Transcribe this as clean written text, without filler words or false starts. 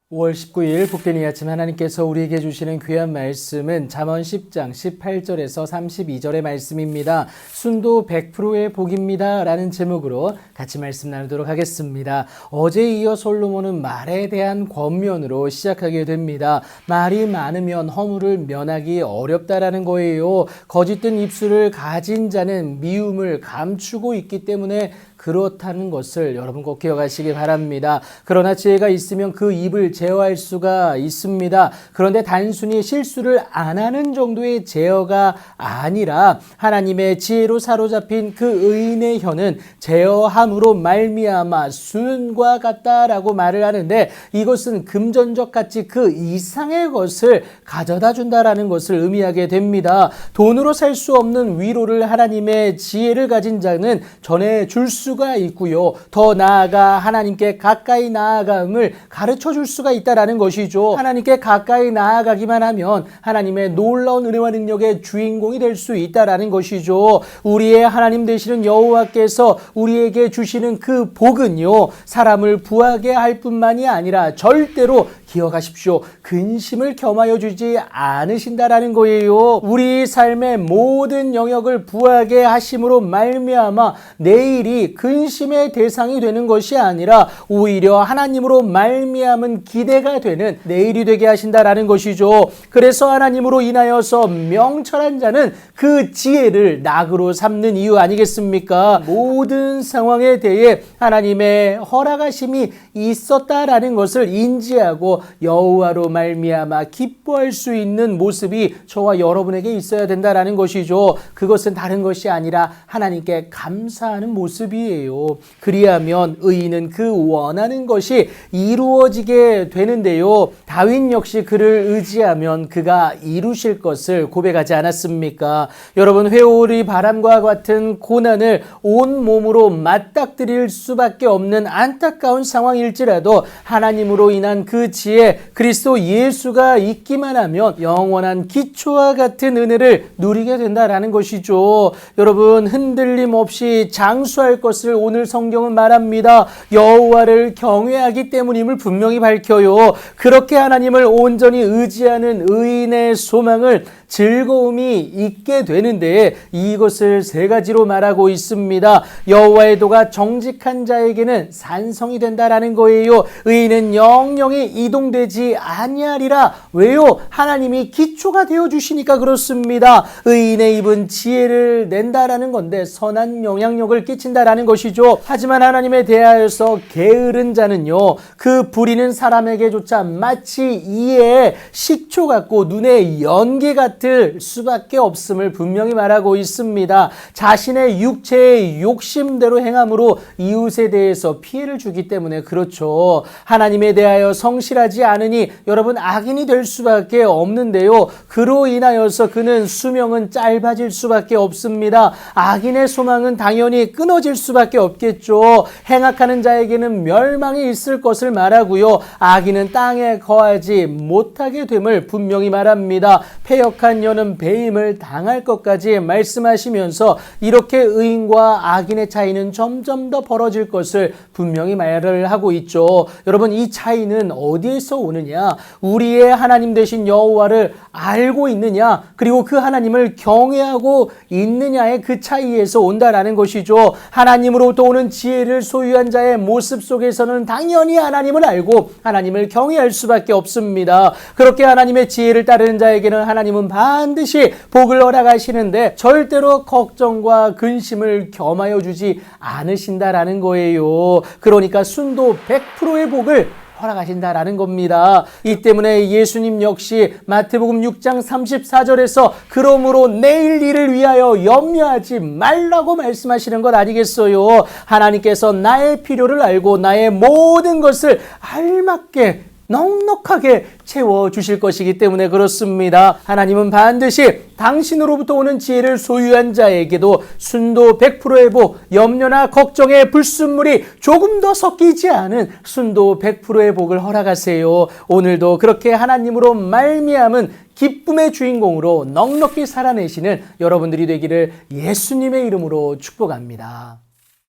5월 19일 복된 이 아침 하나님께서 우리에게 주시는 귀한 말씀은 잠언 10장 18절에서 32절의 말씀입니다. 순도 100%의 복입니다 라는 제목으로 같이 말씀 나누도록 하겠습니다. 어제에 이어 솔로몬은 말에 대한 권면으로 시작하게 됩니다. 말이 많으면 허물을 면하기 어렵다라는 거예요. 거짓된 입술을 가진 자는 미움을 감추고 있기 때문에 그렇다는 것을 여러분 꼭 기억하시기 바랍니다. 그러나 지혜가 있으면 그 입을 제어할 수가 있습니다. 그런데 단순히 실수를 안 하는 정도의 제어가 아니라 하나님의 지혜로 사로잡힌 그 의인의 혀는 제어함으로 말미암아 순과 같다라고 말을 하는데, 이것은 금전적 가치 그 이상의 것을 가져다 준다라는 것을 의미하게 됩니다. 돈으로 살 수 없는 위로를 하나님의 지혜를 가진 자는 전해줄 수가 있고요. 더 나아가 하나님께 가까이 나아감을 가르쳐 줄 수가 있다라는 것이죠. 하나님께 가까이 나아가기만 하면 하나님의 놀라운 은혜와 능력의 주인공이 될 수 있다라는 것이죠. 우리의 하나님 되시는 여호와께서 우리에게 주시는 그 복은요, 사람을 부하게 할 뿐만이 아니라 절대로 기억하십시오, 근심을 겸하여 주지 않으신다라는 거예요. 우리 삶의 모든 영역을 부하게 하심으로 말미암아 내일이 근심의 대상이 되는 것이 아니라 오히려 하나님으로 말미암은 기대가 되는 내일이 되게 하신다라는 것이죠. 그래서 하나님으로 인하여서 명철한 자는 그 지혜를 낙으로 삼는 이유 아니겠습니까? 모든 상황에 대해 하나님의 허락하심이 있었다라는 것을 인지하고 여호와로 말미암아 기뻐할 수 있는 모습이 저와 여러분에게 있어야 된다라는 것이죠. 그것은 다른 것이 아니라 하나님께 감사하는 모습이에요. 그리하면 의인은 그 원하는 것이 이루어지게 되는데요. 다윗 역시 그를 의지하면 그가 이루실 것을 고백하지 않았습니까? 여러분, 회오리 바람과 같은 고난을 온 몸으로 맞닥뜨릴 수밖에 없는 안타까운 상황일지라도 하나님으로 인한 그 지혜, 그리스도 예수가 있기만 하면 영원한 기초와 같은 은혜를 누리게 된다라는 것이죠. 여러분, 흔들림 없이 장수할 것을 오늘 성경은 말합니다. 여호와를 경외하기 때문임을 분명히 밝혀요. 그렇게 하나님을 온전히 의지하는 의인의 소망을 즐거움이 있게 되는데, 이것을 세 가지로 말하고 있습니다. 여호와의 도가 정직한 자에게는 산성이 된다라는 거예요. 의인은 영영이 이동되지 아니하리라. 왜요? 하나님이 기초가 되어 주시니까 그렇습니다. 의인의 입은 지혜를 낸다라는 건데 선한 영향력을 끼친다라는 것이죠. 하지만 하나님에 대하여서 게으른 자는요, 그 부리는 사람에게조차 마치 이에 식초 같고 눈에 연기 같을 수밖에 없음을 분명히 말하고 있습니다. 자신의 육체의 욕심대로 행함으로 이웃에 대해서 피해를 주기 때문에 그렇죠. 하나님에 대하여 성실하지 않으니 여러분 악인이 될 수밖에 없는데요. 그로 인하여서 그는 수명은 짧아질 수밖에 없습니다. 악인의 소망은 당연히 끊어질 수밖에 없겠죠. 행악하는 자에게는 멸망이 있을 것을 말하고요. 악인은 땅에 거하지 못하게 됨을 분명히 말합니다. 패역한 여는 배임을 당할 것까지 말씀하시면서 이렇게 의인과 악인의 차이는 점점 더 벌어질 것을 분명히 말을 하고 있죠. 여러분, 이 차이는 어디에서 오느냐? 우리의 하나님 되신 여호와를 알고 있느냐, 그리고 그 하나님을 경외하고 있느냐의 그 차이에서 온다라는 것이죠. 하나님으로부터 오는 지혜를 소유한 자의 모습 속에서는 당연히 하나님을 알고 하나님을 경외할 수밖에 없습니다. 그렇게 하나님의 지혜를 따르는 자에게는 하나님은 반드시 복을 허락하시는데 절대로 걱정과 근심을 겸하여 주지 않으신다라는 거예요. 그러니까 순도 100%의 복을 허락하신다라는 겁니다. 이 때문에 예수님 역시 마태복음 6장 34절에서 그러므로 내일 일을 위하여 염려하지 말라고 말씀하시는 것 아니겠어요? 하나님께서 나의 필요를 알고 나의 모든 것을 알맞게 넉넉하게 채워주실 것이기 때문에 그렇습니다. 하나님은 반드시 당신으로부터 오는 지혜를 소유한 자에게도 순도 100%의 복, 염려나 걱정의 불순물이 조금 더 섞이지 않은 순도 100%의 복을 허락하세요. 오늘도 그렇게 하나님으로 말미암은 기쁨의 주인공으로 넉넉히 살아내시는 여러분들이 되기를 예수님의 이름으로 축복합니다.